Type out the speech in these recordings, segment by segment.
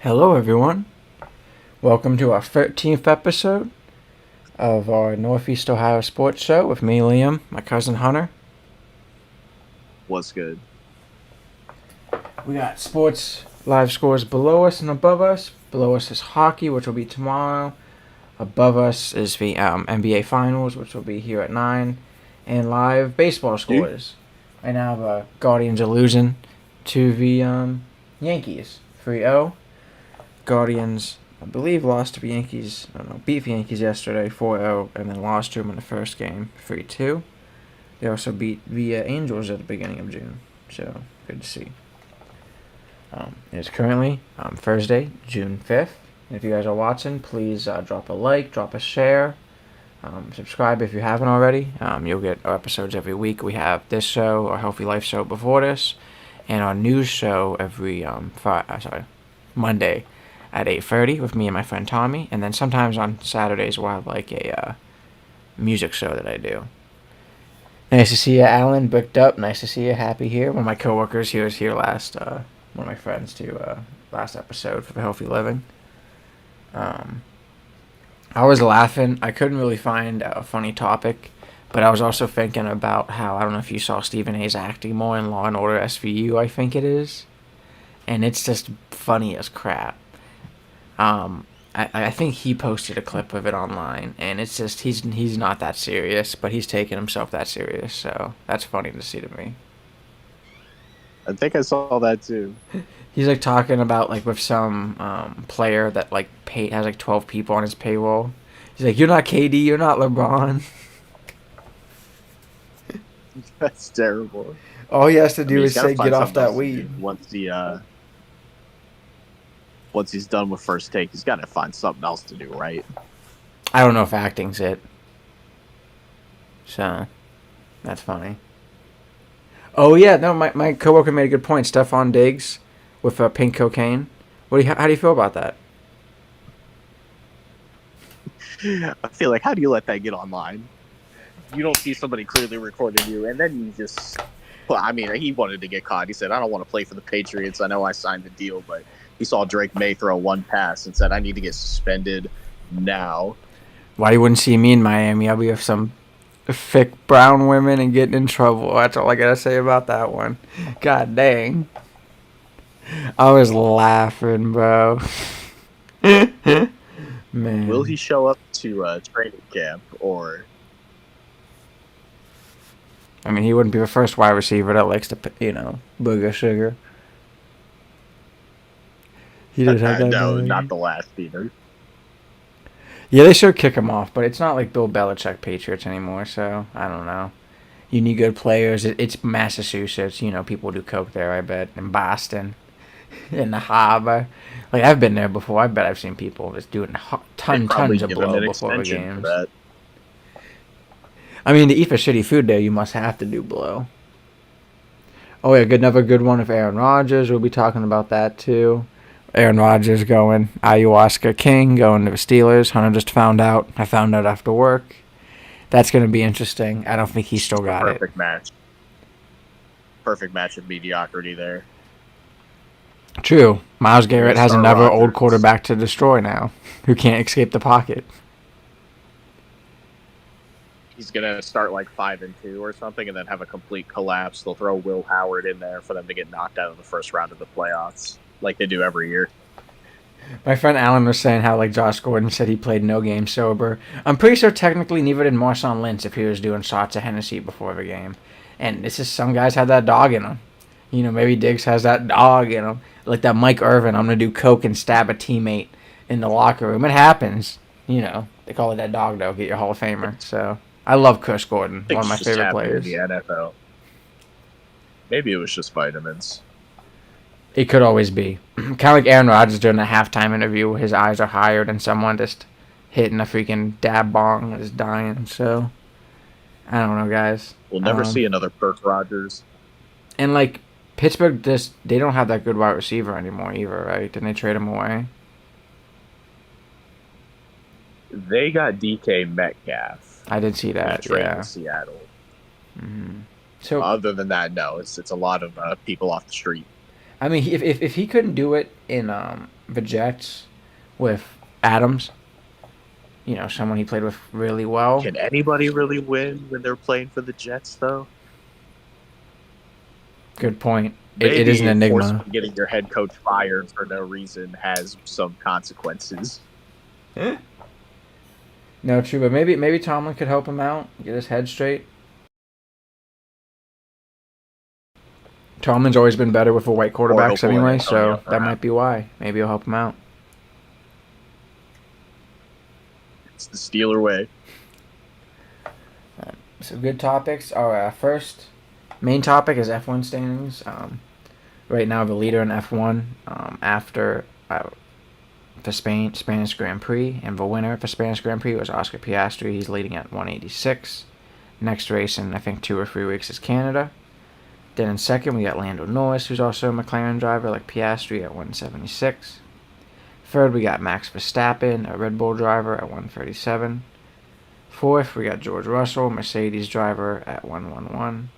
Hello, everyone. Welcome to our 13th episode of our Northeast Ohio Sports Show with me, Liam, my cousin Hunter. What's good? We got sports live scores below us and above us. Below us is hockey, which will be tomorrow. Above us is the NBA Finals, which will be here at 9. And live baseball Dude, scores. Right now, the Guardians are losing to the Yankees 3-0. Guardians, I believe, lost to the Yankees. I don't know, beat the Yankees yesterday 4-0, and then lost to them in the first game 3-2. They also beat the Angels at the beginning of June, so good to see. It is currently Thursday, June 5th. If you guys are watching, please drop a like, drop a share, subscribe if you haven't already. You'll get our episodes every week. We have this show, our Healthy Life show before this, and our news show every Monday at 8:30 with me and my friend Tommy, and then sometimes on Saturdays we'll have like a music show that I do. Nice to see you, Alan. Booked up. Nice to see you. Happy here. One of my coworkers, he was here last. One of my friends too. Last episode for the Healthy Living. I was laughing. I couldn't really find a funny topic, but I was also thinking about how I don't know if you saw Stephen A's acting more in Law and Order SVU. I think it is, and it's just funny as crap. I think he posted a clip of it online, and it's just he's not that serious, but he's taking himself that serious, so that's funny to see to me. I think I saw that too. He's like talking about like with some player that like has like 12 people on his payroll. He's like, "You're not KD, you're not LeBron." That's terrible. All he has to I do mean, he's is got to say, find "Get off something that else to do weed." once he's done with First Take. He's got to find something else to do, right? I don't know if acting's it, so that's funny. Oh yeah, no, my coworker made a good point. Stephon Diggs with pink cocaine. How do you feel about that? I feel like, how do you let that get online? You don't see somebody clearly recording you, and then you just. Well, I mean, he wanted to get caught. He said, "I don't want to play for the Patriots. I know I signed the deal," but he saw Drake May throw one pass and said, "I need to get suspended now." Why you wouldn't see me in Miami? I'll be with some thick brown women and getting in trouble. That's all I gotta say about that one. God dang. I was laughing, bro. Man. Will he show up to training camp or? I mean, he wouldn't be the first wide receiver that likes to, booger sugar. He did have that. No, not the last either. Yeah, they should kick him off, but it's not like Bill Belichick Patriots anymore, so I don't know. You need good players. It's Massachusetts. People do coke there, I bet. In Boston. In the harbor. Like, I've been there before. I bet I've seen people just doing tons of blow before the games. I mean, to eat the shitty food there, you must have to do blow. Oh, yeah, another good one with Aaron Rodgers. We'll be talking about that, too. Aaron Rodgers going ayahuasca king, going to the Steelers. Hunter just found out. I found out after work. That's going to be interesting. I don't think he still got it. Perfect match. Perfect match of mediocrity there. True. Myles Garrett has another old quarterback to destroy now, who can't escape the pocket. He's gonna start like 5-2 or something, and then have a complete collapse. They'll throw Will Howard in there for them to get knocked out of the first round of the playoffs, like they do every year. My friend Alan was saying how like Josh Gordon said he played no game sober. I'm pretty sure technically neither did Marshawn Lynch if he was doing shots of Hennessy before the game. And it's just some guys have that dog in them. Maybe Diggs has that dog in him. Like that Mike Irvin, I'm going to do coke and stab a teammate in the locker room. It happens. They call it that dog, though. Get your Hall of Famer. So, I love Chris Gordon, one of my favorite players. In the NFL. Maybe it was just vitamins. It could always be. Kind of like Aaron Rodgers during the halftime interview. His eyes are higher than someone just hitting a freaking dab bong and just dying. So, I don't know, guys. We'll never see another Kirk Rodgers. And, like, Pittsburgh, they don't have that good wide receiver anymore either, right? Didn't they trade him away? They got DK Metcalf. I did see that, yeah. In Seattle. Mm-hmm. So other than that, no, it's a lot of people off the street. I mean, if he couldn't do it in the Jets with Adams, someone he played with really well. Can anybody really win when they're playing for the Jets, though? Good point. It is an Maybe enigma. forcefully getting your head coach fired for no reason has some consequences. No, true, but maybe Tomlin could help him out, get his head straight. Tomlin's always been better with the white Or quarterbacks he'll pull an anyway, Antonio so that Brown. might be why. Maybe he'll help him out. It's the Steeler way. So good topics. Our first main topic is F1 standings. Right now, the leader in F1 after the Spanish Grand Prix, and the winner for Spanish Grand Prix was Oscar Piastri. He's leading at 186. Next race in I think 2 or 3 weeks is Canada. Then in second we got Lando Norris, who's also a McLaren driver like Piastri at 176. Third we got Max Verstappen, a Red Bull driver at 137. Fourth we got George Russell, Mercedes driver at 111.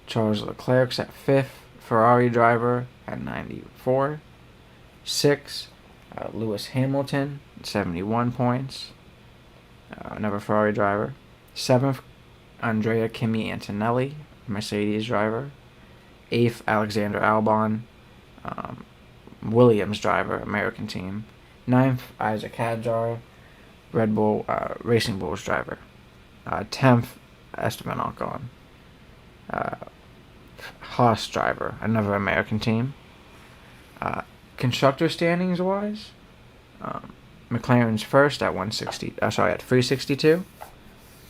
Charles Leclerc's at fifth, Ferrari driver at 94. Sixth, Lewis Hamilton, 71 points, another Ferrari driver. Seventh, Andrea Kimi Antonelli, Mercedes driver. Eighth, Alexander Albon, Williams driver, American team. Ninth, Isaac Hadjar, Red Bull Racing Bulls driver. 10th, Esteban Ocon, Haas driver, another American team. Constructor standings wise, McLaren's first at 362.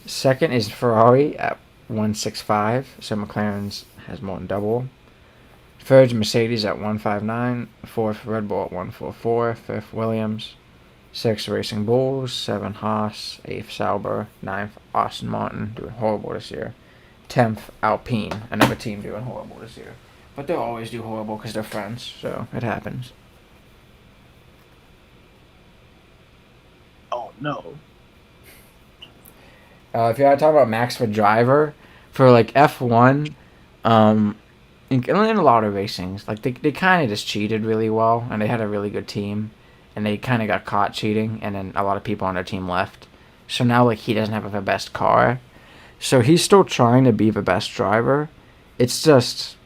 Second is Ferrari at 165, so McLaren's has more than double. Third, Mercedes at 159. Fourth, Red Bull at 144. Fifth, Williams. Sixth, Racing Bulls. Seventh, Haas. Eighth, Sauber. Ninth, Aston Martin, doing horrible this year. 10th, Alpine, another team doing horrible this year. But they'll always do horrible because they're friends, so it happens. Oh, no. If you want to talk about Max for driver, for like F1, in a lot of racings, like they kind of just cheated really well, and they had a really good team, and they kind of got caught cheating, and then a lot of people on their team left. So now like he doesn't have the best car, so he's still trying to be the best driver. It's just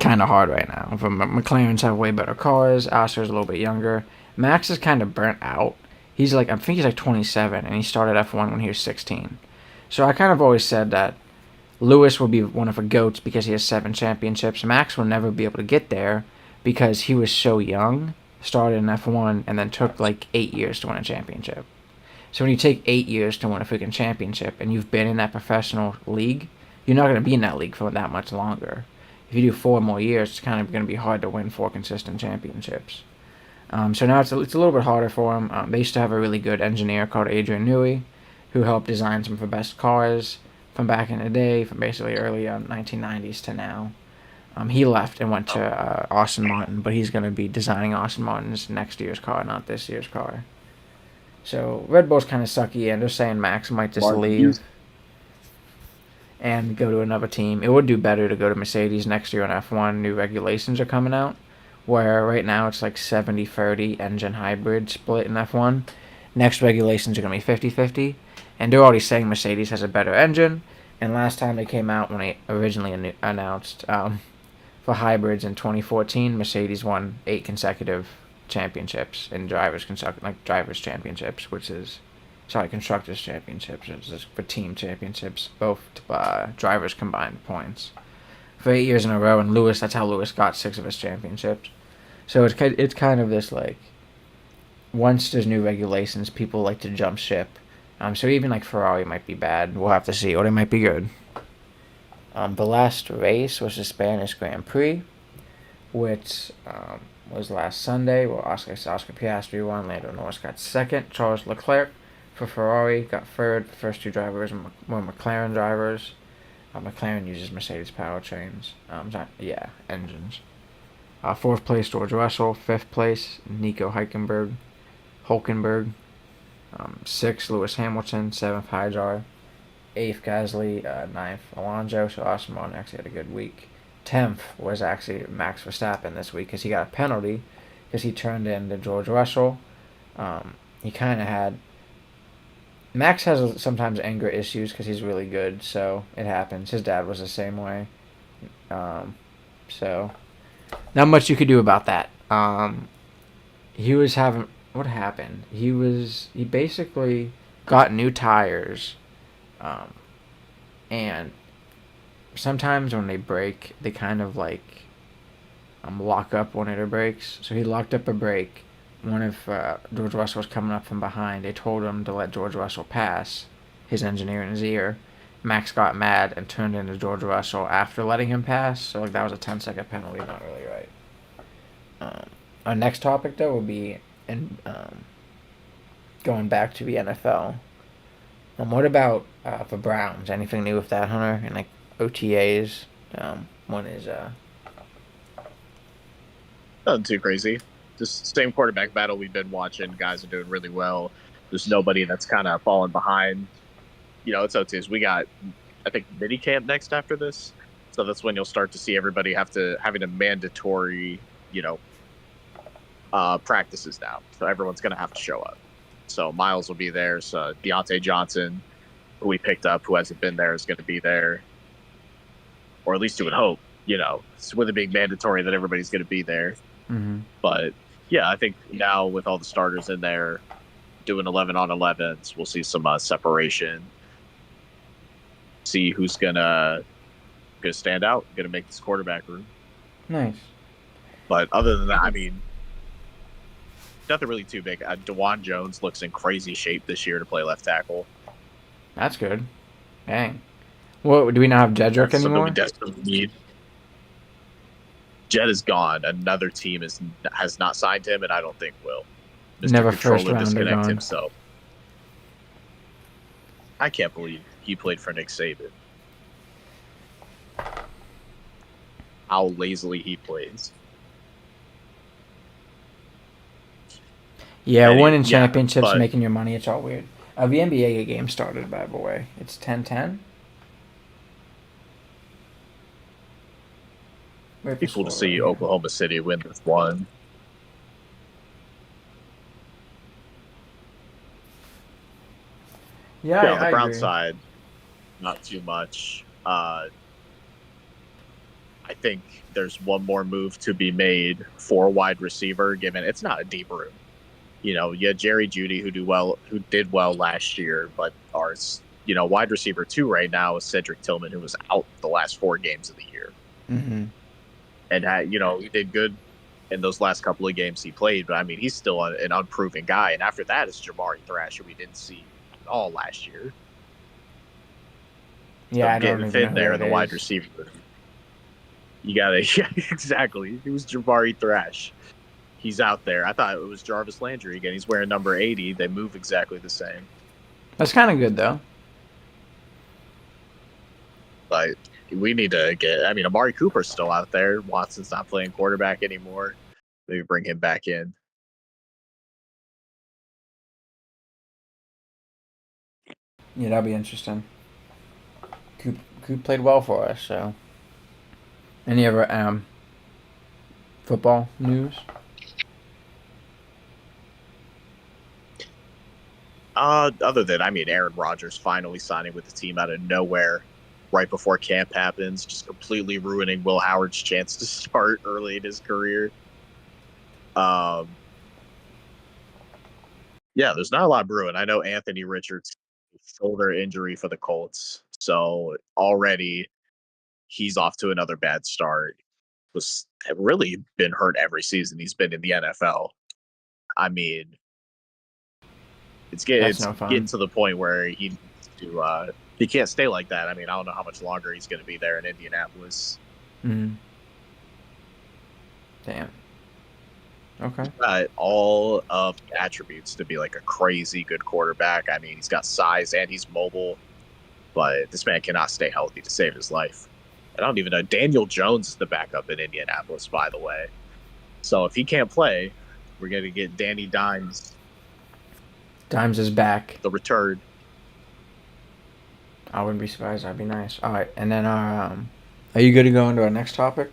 kind of hard right now. The McLarens have way better cars. Oscar's a little bit younger. Max is kind of burnt out. He's like, I think he's like 27, and he started F1 when he was 16. So I kind of always said that Lewis will be one of the GOATs because he has 7 championships. Max will never be able to get there because he was so young, started in F1, and then took like 8 years to win a championship. So when you take 8 years to win a freaking championship and you've been in that professional league, you're not going to be in that league for that much longer. If you do 4 more years, it's kind of going to be hard to win 4 consistent championships. So now it's a little bit harder for him. They used to have a really good engineer called Adrian Newey, who helped design some of the best cars from back in the day, from basically early 1990s to now. He left and went to Aston Martin, but he's going to be designing Aston Martin's next year's car, not this year's car. So Red Bull's kind of sucky, and they're saying Max might just leave and go to another team. It would do better to go to Mercedes next year on F1. New regulations are coming out, where right now it's like 70-30 engine hybrid split in F1. Next regulations are going to be 50-50, and they're already saying Mercedes has a better engine. And last time they came out, when they originally announced for hybrids in 2014, Mercedes won 8 consecutive championships in drivers championships, which is constructors championships. It's just for team championships, both drivers combined points for 8 years in a row. And Lewis, that's how Lewis got 6 of his championships. So it's kind of this like, once there's new regulations, people like to jump ship. So even like Ferrari might be bad. We'll have to see, or they might be good. The last race was the Spanish Grand Prix, which was last Sunday. Well, Oscar Piastri won. Lando Norris got second. Charles Leclerc for Ferrari got third. The first 2 drivers were McLaren drivers. McLaren uses Mercedes powertrains. Engines. Fourth place, George Russell. Fifth place, Nico Hulkenberg. Sixth, Lewis Hamilton. Seventh, Hadjar. Eighth, Gasly. Ninth, Alonso. So Aston Martin actually had a good week. 10th was actually Max Verstappen this week because he got a penalty because he turned into George Russell. He kind of had. Max has sometimes anger issues because he's really good, so it happens. His dad was the same way. So, not much you could do about that. He was having. What happened? He basically got new tires, um, and sometimes when they break, they kind of like lock up one of their brakes. So he locked up a brake. One of George Russell was coming up from behind. They told him to let George Russell pass. His engineer in his ear. Max got mad and turned into George Russell after letting him pass. So like that was a 10-second penalty. Not really right. Our next topic though would be going back to the NFL. What about the Browns? Anything new with that, Hunter? And like OTAs. One is Nothing too crazy. Just same quarterback battle we've been watching. Guys are doing really well. There's nobody that's kind of falling behind. It's OTs. We got, I think, mini camp next after this. So that's when you'll start to see everybody having a mandatory, practices now. So everyone's going to have to show up. So Miles will be there. So Deontay Johnson, who we picked up, who hasn't been there, is going to be there. Or at least you would hope. It's with it being mandatory that everybody's going to be there. Mm-hmm. But yeah, I think now with all the starters in there, doing 11 on 11s, we'll see some separation. See who's gonna stand out, gonna make this quarterback room. Nice. But other than that, I mean, nothing really too big. DeJuan Jones looks in crazy shape this year to play left tackle. That's good. Dang. What do we not have Jedrick anymore? We desperately need. Jed is gone. Another team has not signed him, and I don't think will. Mr. Never Controller first round disconnect gone. himself. I can't believe he played for Nick Saban. How lazily he plays. Yeah, winning championships, making your money, it's all weird. The NBA game started, by the way. It's 10-10. It'd be cool to see Oklahoma City win this one. Yeah, on the I Brown agree. side, not too much. I think there's one more move to be made for wide receiver, given it's not a deep room. You had Jerry Jeudy who did well last year, but ours, wide receiver 2 right now is Cedric Tillman, who was out the last 4 games of the year. Mm-hmm. And he did good in those last couple of games he played, but I mean, he's still an unproven guy. And after that is Jamari Thrash, who we didn't see at all last year. Yeah, so I don't even fit know there who in the it wide is. receiver. You gotta, yeah, exactly. It was Jamari Thrash. He's out there. I thought it was Jarvis Landry again. He's wearing number 80. They move exactly the same. That's kind of good though. But we need to Amari Cooper's still out there. Watson's not playing quarterback anymore. Maybe bring him back in. Yeah, that'll be interesting. Coop played well for us, so. Any other football news? Other than, Aaron Rodgers finally signing with the team out of nowhere right before camp happens, just completely ruining Will Howard's chance to start early in his career. Yeah, there's not a lot brewing. I know Anthony Richards shoulder injury for the Colts, so already he's off to another bad start. Have really been hurt every season he's been in the NFL. I mean, it's getting to the point where he needs to. He can't stay like that. I mean, I don't know how much longer he's going to be there in Indianapolis. Mm-hmm. Damn. Okay. He's got all of the attributes to be like a crazy good quarterback. I mean, he's got size and he's mobile, but this man cannot stay healthy to save his life. I don't even know. Daniel Jones is the backup in Indianapolis, by the way. So if he can't play, we're going to get Danny Dimes. Dimes is back. The return. I wouldn't be surprised. That'd be nice. All right, and then our Are you good to go into our next topic?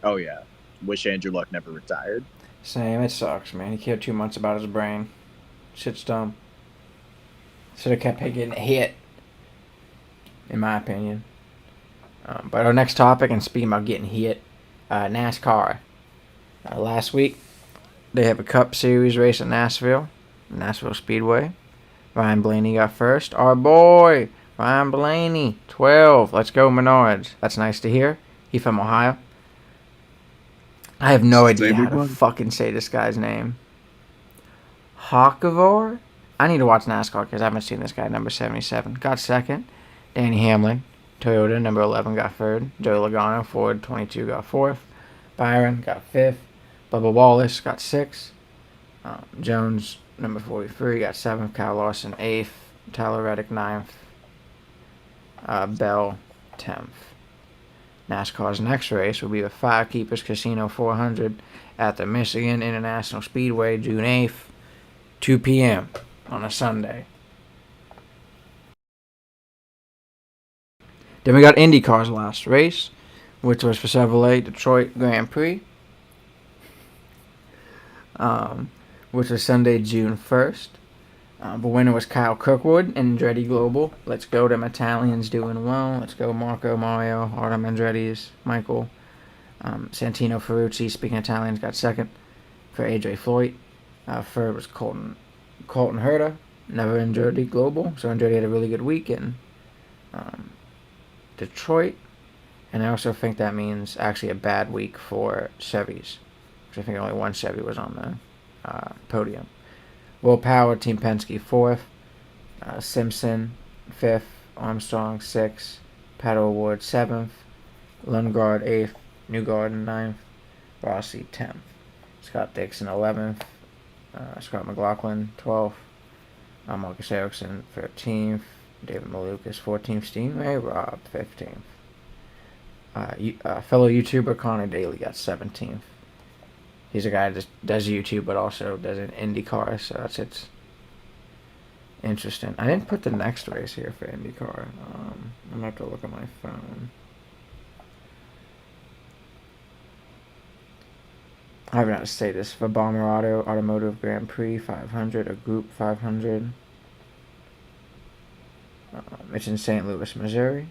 Oh yeah. Wish Andrew Luck never retired. Same. It sucks, man. He cared 2 months about his brain. Shit's dumb. Should have kept getting hit, in my opinion. But our next topic, and speaking about getting hit, NASCAR. Last week, they have a Cup Series race at Nashville Speedway. Ryan Blaney got first. Our boy, Ryan Blaney, 12. Let's go, Menards. That's nice to hear. He from Ohio. I have no idea how to fucking say this guy's name. Hawkavor? I need to watch NASCAR because I haven't seen this guy, number 77. Got second. Danny Hamlin, Toyota, number 11, got third. Joey Logano, Ford, 22, got fourth. Byron got fifth. Bubba Wallace got sixth. Jones, number 43, got seventh. Kyle Larson, eighth. Tyler Reddick, ninth. Bell, 10th. NASCAR's next race will be the Firekeepers Casino 400 at the Michigan International Speedway, June 8th, 2 p.m. on a Sunday. Then we got IndyCar's last race, which was for Chevrolet Detroit Grand Prix, which was Sunday, June 1st. The winner was Kyle Kirkwood, Andretti Global. Let's go, them Italians doing well. Let's go, Marco, Mario, Artem Andretti's, Michael. Santino Ferrucci, speaking Italians, got second for AJ Floyd. Third was Colton Herta, never Andretti Global. So Andretti had a really good week in Detroit. And I also think that means actually a bad week for Chevys, which I think only one Chevy was on the podium. Will Power, Team Penske, 4th. Simpson, 5th. Armstrong, 6th. Pato Award, 7th. Lundgaard, 8th. Newgarden, 9th. Rossi, 10th. Scott Dixon, 11th. Scott McLaughlin, 12th. Marcus Ericsson, 13th. David Malukas, 14th. Steinway, Rob, 15th. Fellow YouTuber Connor Daly got 17th. He's a guy that does YouTube, but also does an IndyCar, so it's interesting. I didn't put the next race here for IndyCar. I'm going to have to look at my phone. I have not to say this. For Bomber Automotive Grand Prix 500, a Group 500. It's in St. Louis, Missouri,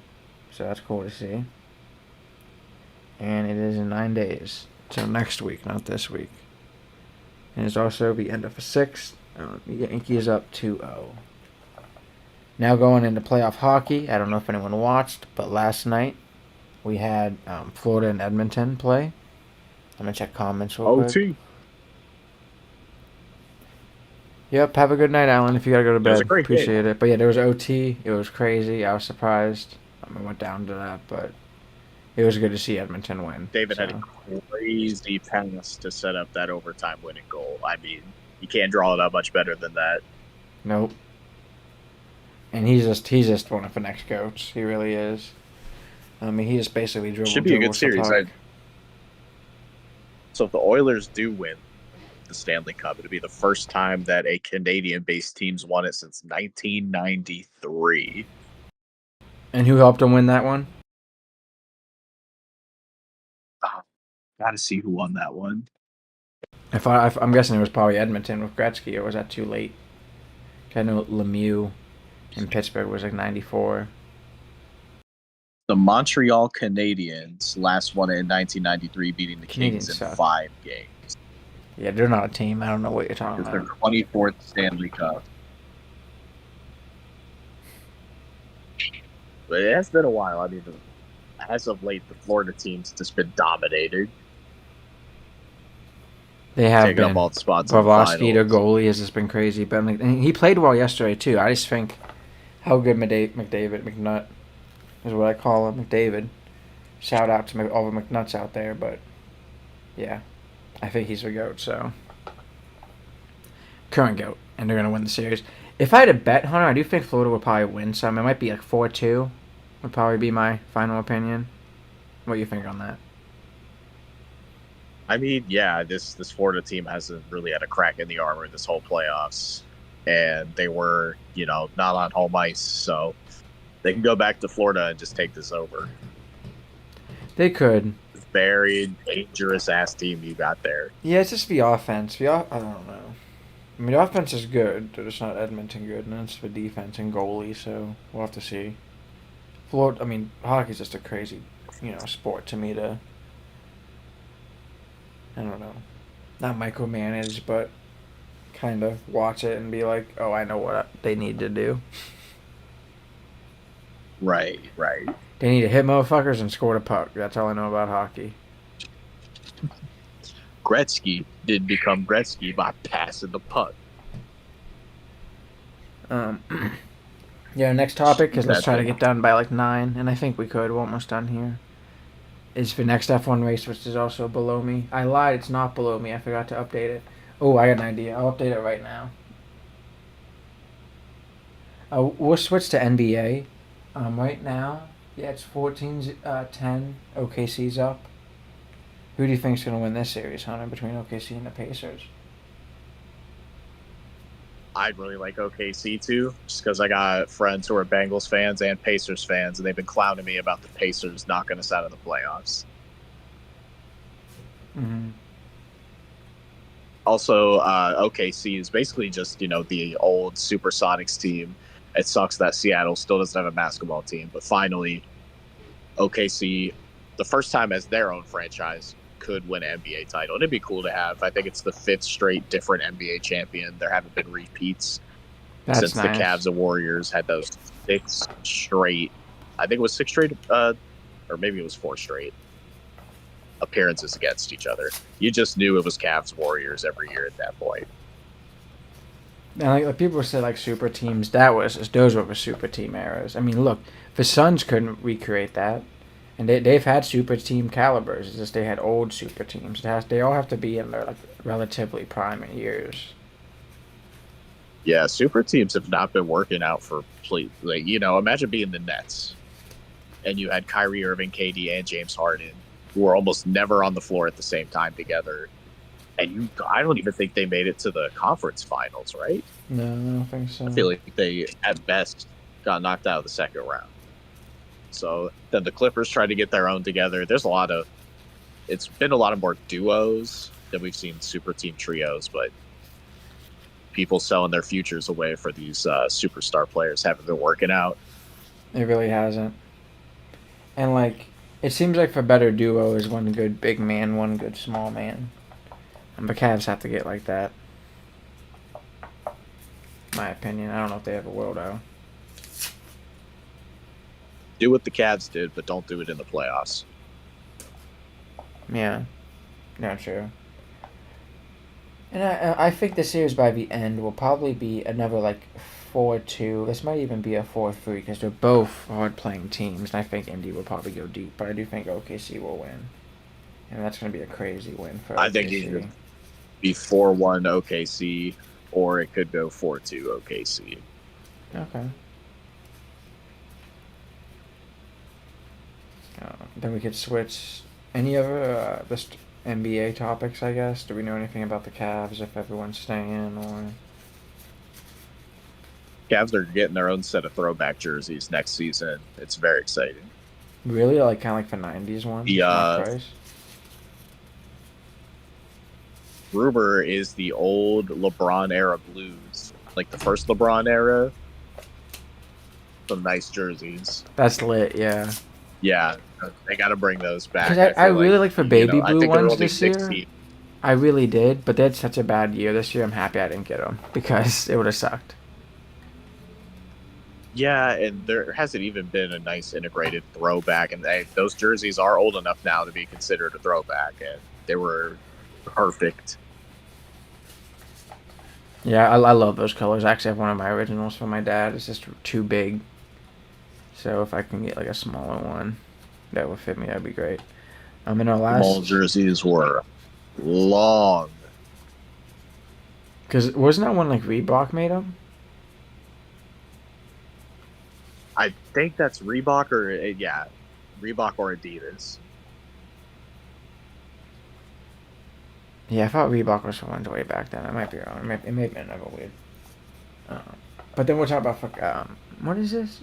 so that's cool to see. And it is in 9 days. So next week, not this week. And it's also the end of a 6th. The Yankees up 2-0. Now going into playoff hockey. I don't know if anyone watched, but last night we had Florida and Edmonton play. I'm going to check comments real quick. OT. Yep, have a good night, Alan, if you got to go to bed. Appreciate game. it. But yeah, there was OT. It was crazy. I was surprised. I went down to that, but it was good to see Edmonton win. David had a crazy pass to set up that overtime winning goal. I mean, you can't draw it up much better than that. Nope. And he's just one of the next goats. He really is. I mean, he just basically dribbled. Should be a good series. So if the Oilers do win the Stanley Cup, it'll be the first time that a Canadian-based team's won it since 1993. And who helped them win that one? Gotta see who won that one. I'm guessing it was probably Edmonton with Gretzky, or was that too late? I know Lemieux in Pittsburgh was like 94. The Montreal Canadiens last won it in 1993, beating the Kings in 5 games. Yeah, they're not a team. I don't know what you're talking about. It's their 24th Stanley Cup. But it has been a while. I mean, as of late, the Florida team's just been dominated. They have taking been. Up all the spots. Bobrovsky, their goalie, has just been crazy. But he played well yesterday too. I just think how good McNutt is what I call him, McDavid. Shout out to all the McNutts out there, but yeah, I think he's the GOAT. So current GOAT, and they're gonna win the series. If I had a bet, Hunter, I do think Florida would probably win some. It might be like 4-2. Would probably be my final opinion. What do you think on that? I mean, yeah, this Florida team hasn't really had a crack in the armor this whole playoffs. And they were, not on home ice. So they can go back to Florida and just take this over. They could. Very dangerous ass team you got there. Yeah, it's just the offense. I don't know. I mean, the offense is good. They're just not Edmonton good, and it's the defense and goalie. So we'll have to see. Florida. I mean, hockey's just a crazy, sport to me to. I don't know, not micromanage, but kind of watch it and be like, oh, I know what they need to do. Right, right. They need to hit motherfuckers and score the puck. That's all I know about hockey. Gretzky did become Gretzky by passing the puck. Um, yeah, next topic, because let's That's try to it. get done by like 9, and I think we could. We're almost done here. Is the next F1 race, which is also below me. I lied, it's not below me. I forgot to update it. Oh, I got an idea. I'll update it right now. We'll switch to NBA. Right now, yeah, it's 14-10. OKC's up. Who do you think's going to win this series, Hunter, between OKC and the Pacers? I'd really like OKC too, just because I got friends who are Bengals fans and Pacers fans, and they've been clowning me about the Pacers knocking us out of the playoffs. Mm-hmm. Also, OKC is basically just the old Supersonics team. It sucks that Seattle still doesn't have a basketball team, but finally, OKC, the first time as their own franchise, could win an NBA title. And it'd be cool to have. I think it's the 5th straight different NBA champion. There haven't been repeats since nice. the Cavs and Warriors had those 6 straight. I think it was 6 straight, or maybe it was 4 straight appearances against each other. You just knew it was Cavs Warriors every year at that point. And like people say, like super teams. Those were the super team eras. I mean, look, the Suns couldn't recreate that, and they've had super team calibers. It's just they had old super teams. They all have to be in their like relatively prime years. Yeah, super teams have not been working out for imagine being the Nets and you had Kyrie Irving, KD, and James Harden, who were almost never on the floor at the same time together. And I don't even think they made it to the conference finals, right? No, I don't think so. I feel like they, at best, got knocked out of the second round. So then the Clippers tried to get their own together. It's been a lot of more duos than we've seen super team trios, but people selling their futures away for these superstar players haven't been working out. It really hasn't. And like, it seems like for better duos, one good big man, one good small man. And the Cavs have to get like that. My opinion. I don't know if they ever will though. Do what the Cavs did, but don't do it in the playoffs. Yeah. Not true. And I think the series by the end will probably be another like 4-2. This might even be a 4-3 because they're both hard-playing teams. And I think Indy will probably go deep, but I do think OKC will win. And that's going to be a crazy win for OKC. I think it could be 4-1 OKC, or it could go 4-2 OKC. Okay. Then we could switch. Any other just NBA topics, I guess? Do we know anything about the Cavs, if everyone's staying, or... Cavs are getting their own set of throwback jerseys next season. It's very exciting. Really? Like kind of like the 90s ones? The rumor is the old LeBron era blues, like the first LeBron era. Some nice jerseys. That's lit, yeah. Yeah, they got to bring those back. Because I really like the baby I blue think there will ones be this year. 16. I really did, but they had such a bad year this year. I'm happy I didn't get them because it would have sucked. Yeah, and there hasn't even been a nice integrated throwback, and those jerseys are old enough now to be considered a throwback, and they were perfect. Yeah, I love those colors. I actually have one of my originals from my dad. It's just too big. So if I can get like a smaller one that would fit me, that'd be great. In our last... Small jerseys were long. Because wasn't that one like Reebok made them? I think that's Reebok Reebok or Adidas. Yeah, I thought Reebok was the ones way back then. I might be wrong. It may have been another weird. But then we'll talk about what is this?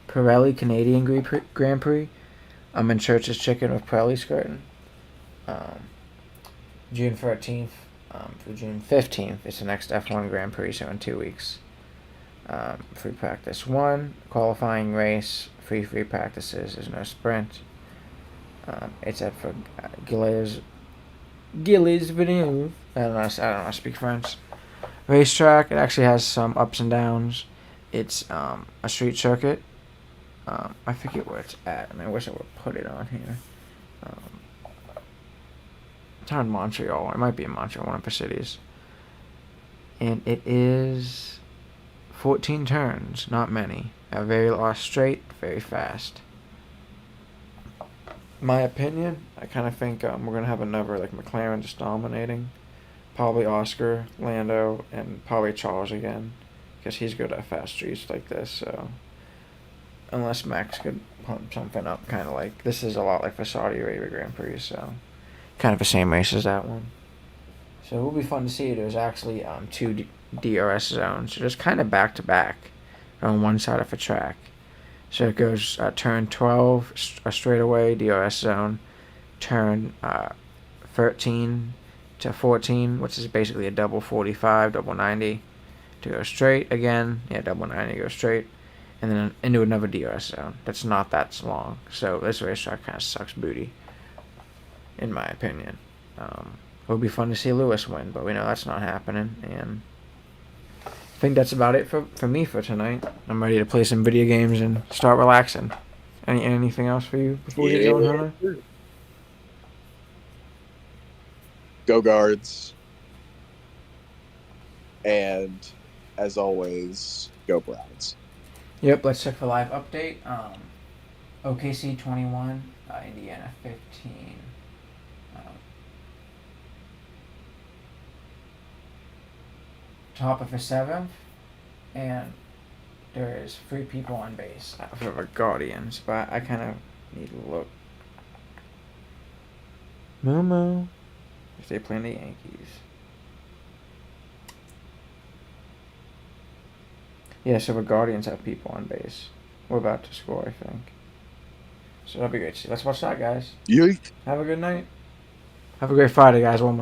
Pirelli Canadian Grand Prix. I'm in Church's Chicken with Pirelli skirting. June 13th through June 15th is the next F1 Grand Prix, so in 2 weeks. Free practice 1, qualifying race, free practices. There's no sprint. It's at for Gilles Villeneuve. I don't know how to speak French. Racetrack. It actually has some ups and downs. It's a street circuit. I forget where it's at. I wish I would put it on here. It's on Montreal. It might be in Montreal, one of the cities. And it is 14 turns, not many. A very large straight, very fast. My opinion, I kind of think we're going to have another like McLaren just dominating. Probably Oscar, Lando, and probably Charles again. Because he's good at fast streets like this, so... Unless Max could pump something up, kind of like... This is a lot like the Saudi Arabia Grand Prix, so... Kind of the same race as that one. So it will be fun to see. There's actually 2 DRS zones, so just kind of back to back on one side of the track. So it goes turn 12, a straightaway DRS zone, turn 13 to 14, which is basically a double 45, double 90 to go straight again. Yeah, double 90 go straight, and then into another DRS zone. That's not that long. So this racetrack kind of sucks booty, in my opinion. It would be fun to see Lewis win, but we know that's not happening. And I think that's about it for me for tonight. I'm ready to play some video games and start relaxing. Anything else for you before we get going, Hunter? Go Guards. And as always, go Browns. Yep, let's check the live update. OKC 21, Indiana 15. Top of the 7th, and there is 3 people on base for the Guardians, but I kind of need to look. Momo, if they play the Yankees. Yeah, so the Guardians have people on base. We're about to score, I think. So that'll be great. Let's watch that, guys. Yeet. Have a good night. Have a great Friday, guys. One more.